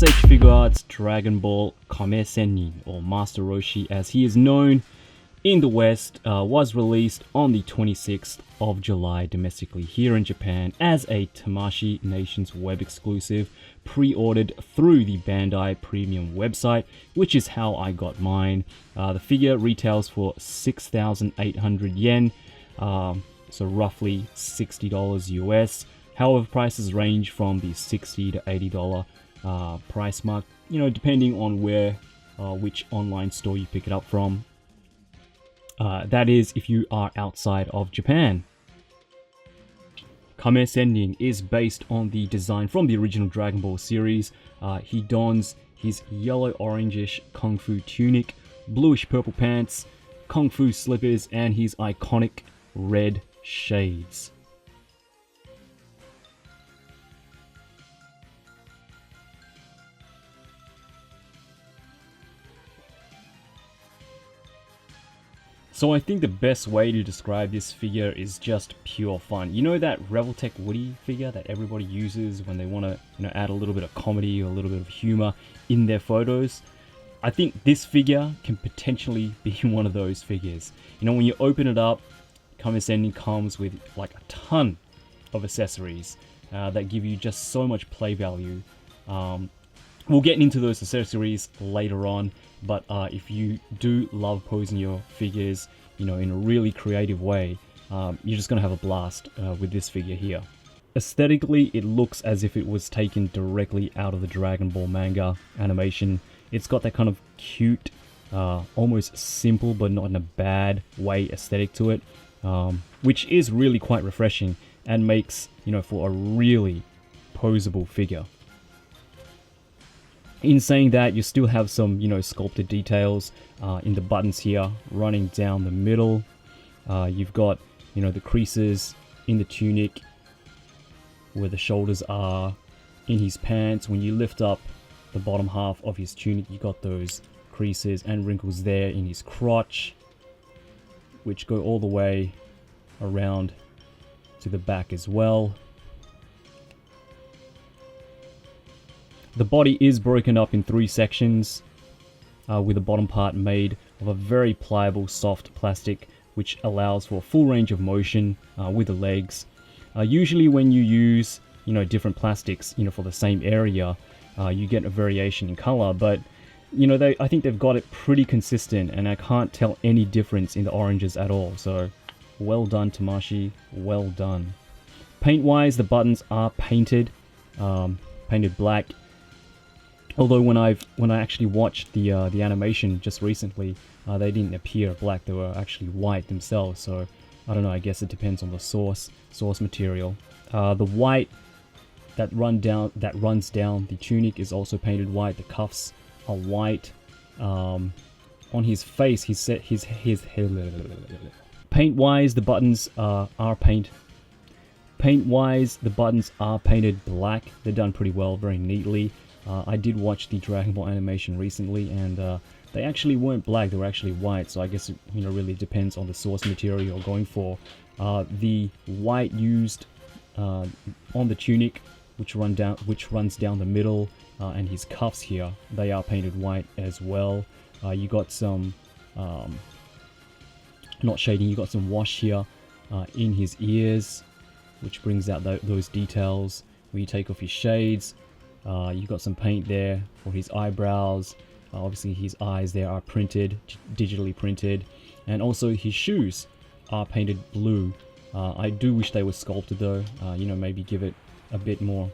SH Figuarts Dragon Ball Kame Sennin, or Master Roshi as he is known in the West, was released on the 26th of July domestically here in Japan as a Tamashii Nations web exclusive, pre-ordered through the Bandai Premium website, which is how I got mine. The figure retails for 6,800 yen, so roughly $60 US. However, prices range from the $60 to $80 price mark, depending on which online store you pick it up from. That is if you are outside of Japan. Kame Sennin is based on the design from the original Dragon Ball series. He dons his yellow-orangish Kung Fu tunic, bluish-purple pants, Kung Fu slippers, and his iconic red shades. So I think the best way to describe this figure is just pure fun. You know that Revoltech Woody figure that everybody uses when they want to, add a little bit of comedy or a little bit of humor in their photos? I think this figure can potentially be one of those figures. When you open it up, Kame Sennin comes with like a ton of accessories that give you just so much play value. We'll get into those accessories later on, but if you do love posing your figures, in a really creative way, you're just going to have a blast with this figure here. Aesthetically, it looks as if it was taken directly out of the Dragon Ball manga animation. It's got that kind of cute, almost simple but not in a bad way aesthetic to it, which is really quite refreshing and makes, for a really posable figure. In saying that, you still have some, sculpted details in the buttons here, running down the middle. You've got, the creases in the tunic where the shoulders are, in his pants. When you lift up the bottom half of his tunic, you got those creases and wrinkles there in his crotch, which go all the way around to the back as well. The body is broken up in 3 sections, with the bottom part made of a very pliable, soft plastic, which allows for full range of motion with the legs. Usually when you use, different plastics, for the same area, you get a variation in color, but, I think they've got it pretty consistent, and I can't tell any difference in the oranges at all, so well done, Tamashii, well done. Paint-wise, the buttons are painted black. Although when I actually watched the animation just recently, they didn't appear black; they were actually white themselves. So I don't know. I guess it depends on the source material. The white that runs down the tunic is also painted white. The cuffs are white. On his face, his paint-wise, the buttons are painted. Paint-wise, the buttons are painted black. They're done pretty well, very neatly. I did watch the Dragon Ball animation recently, and they actually weren't black, they were actually white, so I guess it really depends on the source material you're going for. The white used on the tunic, which runs down the middle, and his cuffs here, they are painted white as well. You got some, not shading, you got some wash here in his ears, which brings out those details. When you take off his shades, you got some paint there for his eyebrows. Obviously his eyes there are printed, digitally printed, and also his shoes are painted blue. I do wish they were sculpted though, maybe give it a bit more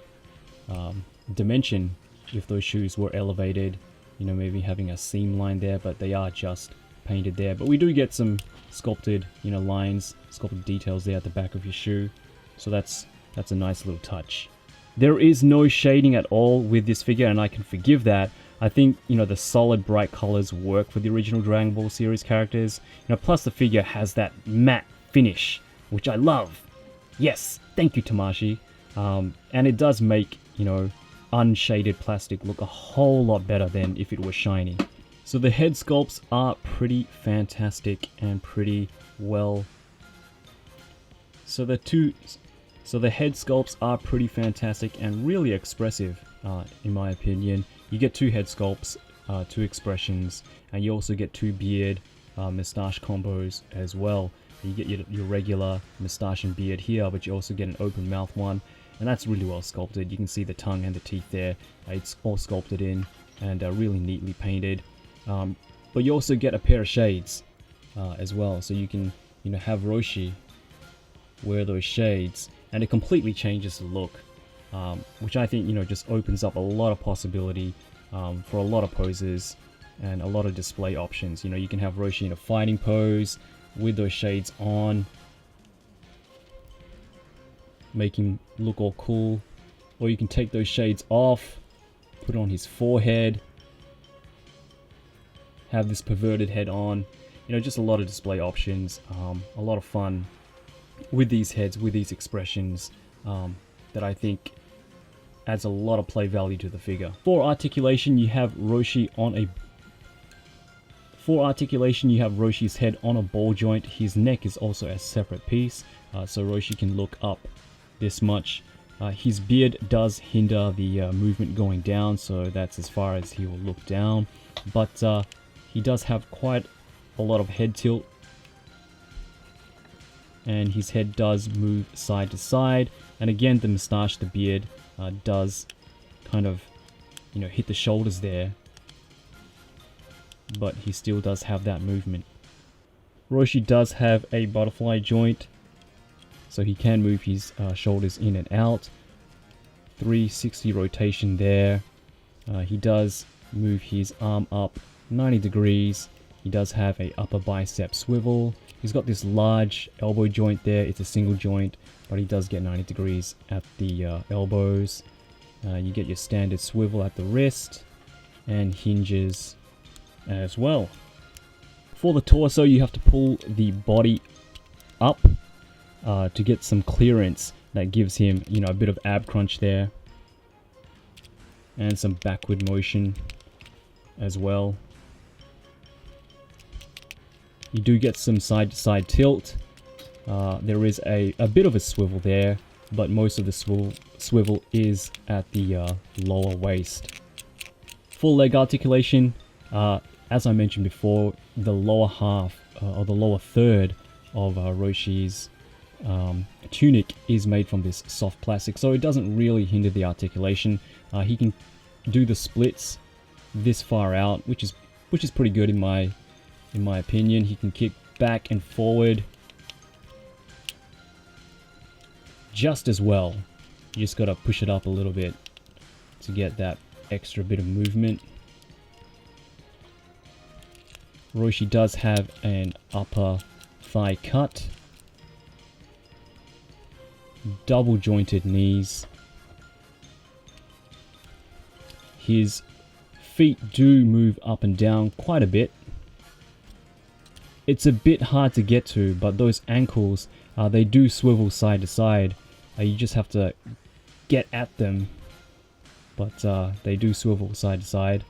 dimension if those shoes were elevated, maybe having a seam line there, but they are just painted there. But we do get some sculpted, lines, sculpted details there at the back of your shoe, so that's a nice little touch. There is no shading at all with this figure, and I can forgive that. I think, the solid bright colors work for the original Dragon Ball series characters. Plus the figure has that matte finish, which I love. Yes, thank you, Tamashii. And it does make, unshaded plastic look a whole lot better than if it was shiny. So the head sculpts are pretty fantastic and pretty well. So the head sculpts are pretty fantastic and really expressive, in my opinion. You get 2 head sculpts, 2 expressions, and you also get 2 beard moustache combos as well. You get your regular moustache and beard here, but you also get an open mouth one, and that's really well sculpted. You can see the tongue and the teeth there. It's all sculpted in and really neatly painted. But you also get a pair of shades as well, so you can have Roshi wear those shades, and it completely changes the look, which I think just opens up a lot of possibility for a lot of poses and a lot of display options. You can have Roshi in a fighting pose with those shades on, make him look all cool, or you can take those shades off, put it on his forehead, have this perverted head on. Just a lot of display options, a lot of fun with these heads, with these expressions, that I think adds a lot of play value to the figure. For articulation, you have Roshi on a Roshi's head on a ball joint. His neck is also a separate piece, so Roshi can look up this much. His beard does hinder the movement going down, so that's as far as he will look down. But he does have quite a lot of head tilt, and his head does move side to side. And again, the moustache, the beard, does kind of, hit the shoulders there, but he still does have that movement. Roshi does have a butterfly joint, so he can move his shoulders in and out. 360 rotation there. He does move his arm up 90 degrees. He does have a upper bicep swivel. He's got this large elbow joint there. It's a single joint, but he does get 90 degrees at the elbows. You get your standard swivel at the wrist and hinges as well. For the torso, you have to pull the body up to get some clearance. That gives him, a bit of ab crunch there, and some backward motion as well. You do get some side to side tilt. There is a bit of a swivel there, but most of the swivel is at the lower waist. For leg articulation, as I mentioned before, the lower half or the lower third of Roshi's tunic is made from this soft plastic, so it doesn't really hinder the articulation. He can do the splits this far out, which is pretty good in my opinion. He can kick back and forward just as well. You just gotta push it up a little bit to get that extra bit of movement. Roshi does have an upper thigh cut, double jointed knees. His feet do move up and down quite a bit. It's a bit hard to get to, but those ankles, they do swivel side to side. You just have to get at them, but they do swivel side to side.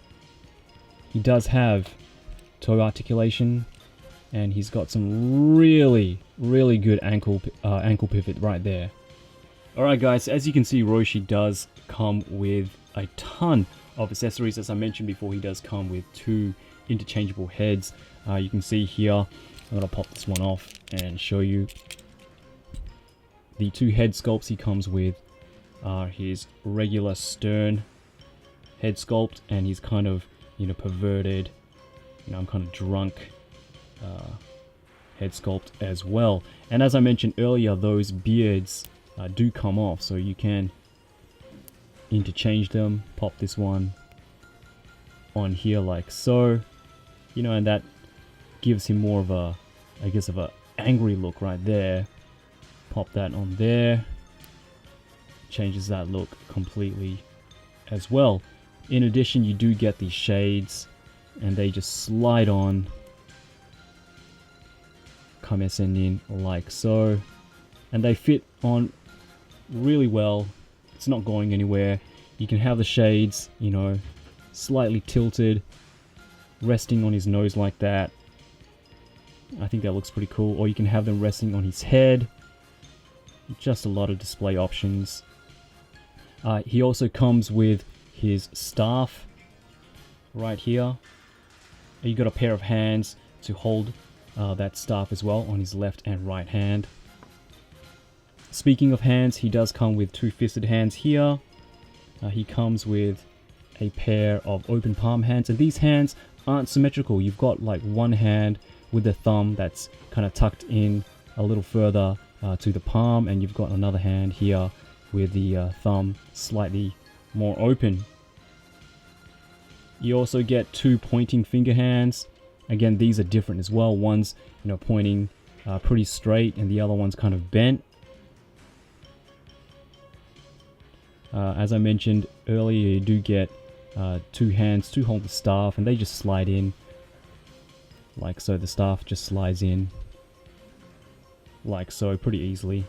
He does have toe articulation, and he's got some really good ankle pivot right there. Alright guys, as you can see, Roshi does come with a ton of accessories. As I mentioned before, he does come with 2 interchangeable heads. You can see here, I'm going to pop this one off and show you. The 2 head sculpts he comes with are his regular stern head sculpt and his kind of, perverted, I'm kind of drunk head sculpt as well. And as I mentioned earlier, those beards do come off, so you can interchange them. Pop this one on here like so, and that gives him more of a, of a angry look right there. Pop that on there, changes that look completely as well. In addition, you do get these shades, and they just slide on Kame Sennin like so, and they fit on really well. It's not going anywhere. You can have the shades, slightly tilted, resting on his nose like that. I think that looks pretty cool. Or you can have them resting on his head. Just a lot of display options. He also comes with his staff right here. You got a pair of hands to hold that staff as well on his left and right hand. Speaking of hands, he does come with two-fisted hands here. He comes with a pair of open palm hands, and these hands aren't symmetrical. You've got like one hand with the thumb that's kind of tucked in a little further to the palm, and you've got another hand here with the thumb slightly more open. You also get two pointing finger hands. Again, these are different as well. One's, you know, pointing pretty straight, and the other one's kind of bent. As I mentioned earlier, you do get two hands to hold the staff, and they just slide in like so. The staff just slides in like so pretty easily.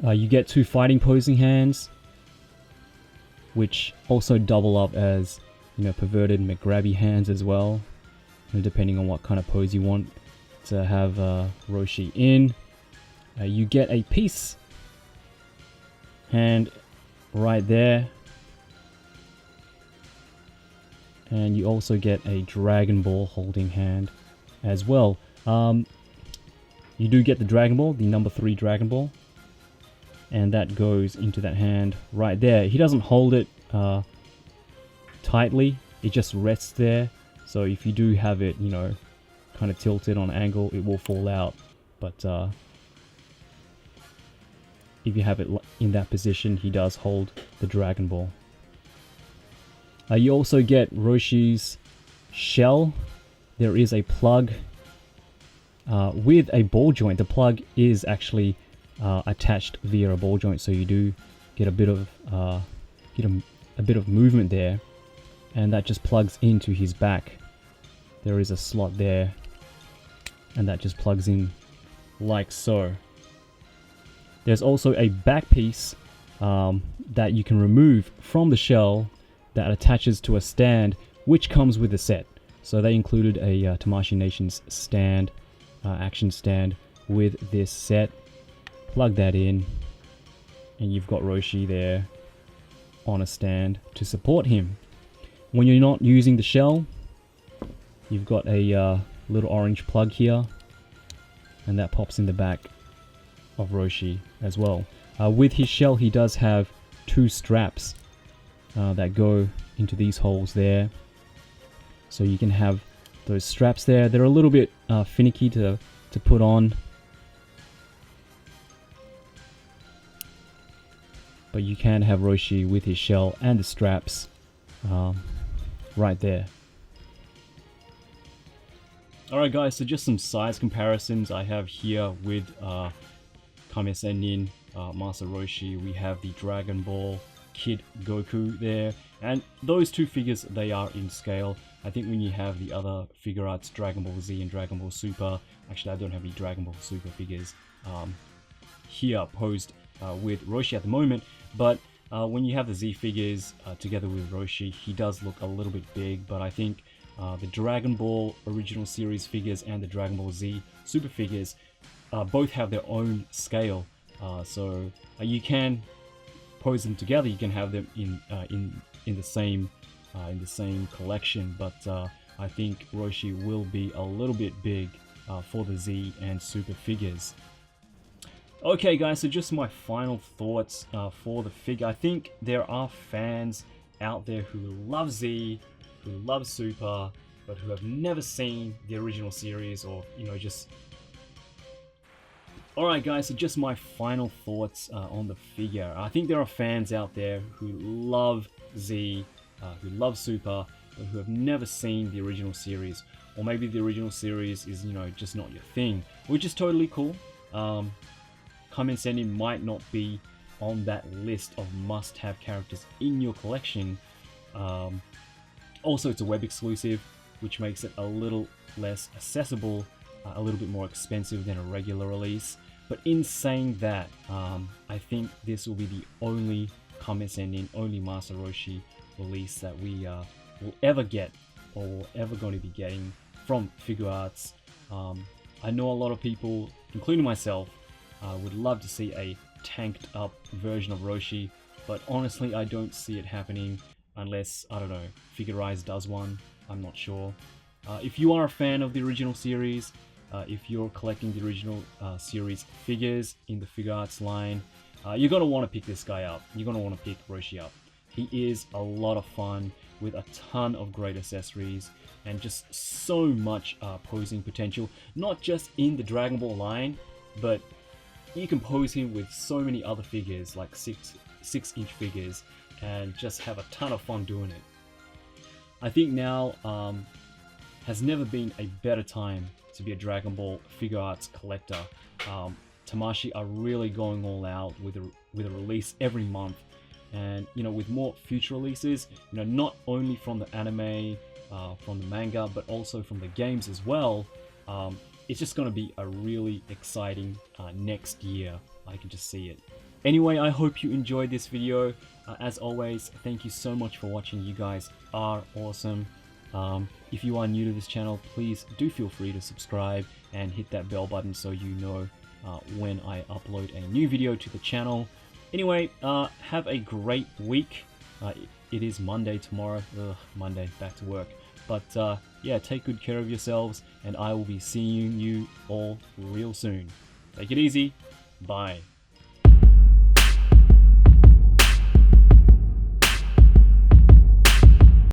You get two fighting posing hands, which also double up as, you know, perverted McGrabby hands as well, and depending on what kind of pose you want to have Roshi in. You get a peace hand right there, and you also get a Dragon Ball holding hand as well. You do get the Dragon Ball, the number 3 Dragon Ball, and that goes into that hand right there. He doesn't hold it tightly, it just rests there, so if you do have it, you know, kind of tilted on an angle, it will fall out. But if you have it in that position, he does hold the Dragon Ball. You also get Roshi's shell. There is a plug with a ball joint. The plug is actually attached via a ball joint, so you do get a bit of movement there, and that just plugs into his back. There is a slot there, and that just plugs in like so. There's also a back piece that you can remove from the shell that attaches to a stand, which comes with the set. So they included a Tamashii Nations stand, action stand with this set. Plug that in, and you've got Roshi there on a stand to support him. When you're not using the shell, you've got a little orange plug here, and that pops in the back of Roshi as well. With his shell, he does have two straps that go into these holes there, so you can have those straps there. They're a little bit finicky to put on, but you can have Roshi with his shell and the straps right there. Alright guys, so just some size comparisons I have here with Kame Sennin, Master Roshi. We have the Dragon Ball Kid Goku there, and those two figures, they are in scale. I think when you have the other Figuarts, Dragon Ball Z and Dragon Ball Super, actually I don't have any Dragon Ball Super figures here posed with Roshi at the moment, but when you have the Z figures together with Roshi, he does look a little bit big. But I think the Dragon Ball original series figures and the Dragon Ball Z Super figures both have their own scale, so you can pose them together. You can have them in the same collection, but I think Roshi will be a little bit big for the Z and Super figures. Okay guys, so just my final thoughts for the figure. I think there are fans out there who love Z, who love Super, but who have never seen the original series, or, you know, just... Alright guys, so just my final thoughts on the figure. I think there are fans out there who love Z, who love Super, but who have never seen the original series. Or maybe the original series is, you know, just not your thing, which is totally cool. Kame Sennin might not be on that list of must-have characters in your collection. Also, it's a web exclusive, which makes it a little less accessible, a little bit more expensive than a regular release. But in saying that, I think this will be the only Kame Sennin, only Master Roshi release that we will ever get, or ever going to be getting from Figuarts. I know a lot of people, including myself, would love to see a tanked up version of Roshi, but honestly I don't see it happening. unless, I don't know, Figuarts does one. I'm not sure. If you are a fan of the original series, if you're collecting the original series figures in the Figuarts line, you're going to want to pick this guy up. You're going to want to pick Roshi up. He is a lot of fun with a ton of great accessories and just so much posing potential. Not just in the Dragon Ball line, but you can pose him with so many other figures, like 6-inch figures, and just have a ton of fun doing it. I think now has never been a better time to be a Dragon Ball Figuarts collector. Tamashii are really going all out with a release every month, and you know, with more future releases, you know, not only from the anime, from the manga, but also from the games as well. It's just going to be a really exciting next year. I can just see it. Anyway, I hope you enjoyed this video. As always, thank you so much for watching. You guys are awesome. If you are new to this channel, please do feel free to subscribe and hit that bell button so you know when I upload a new video to the channel. Anyway, have a great week. It is Monday tomorrow. Ugh, Monday, back to work. But yeah, take good care of yourselves, and I will be seeing you all real soon. Take it easy. Bye.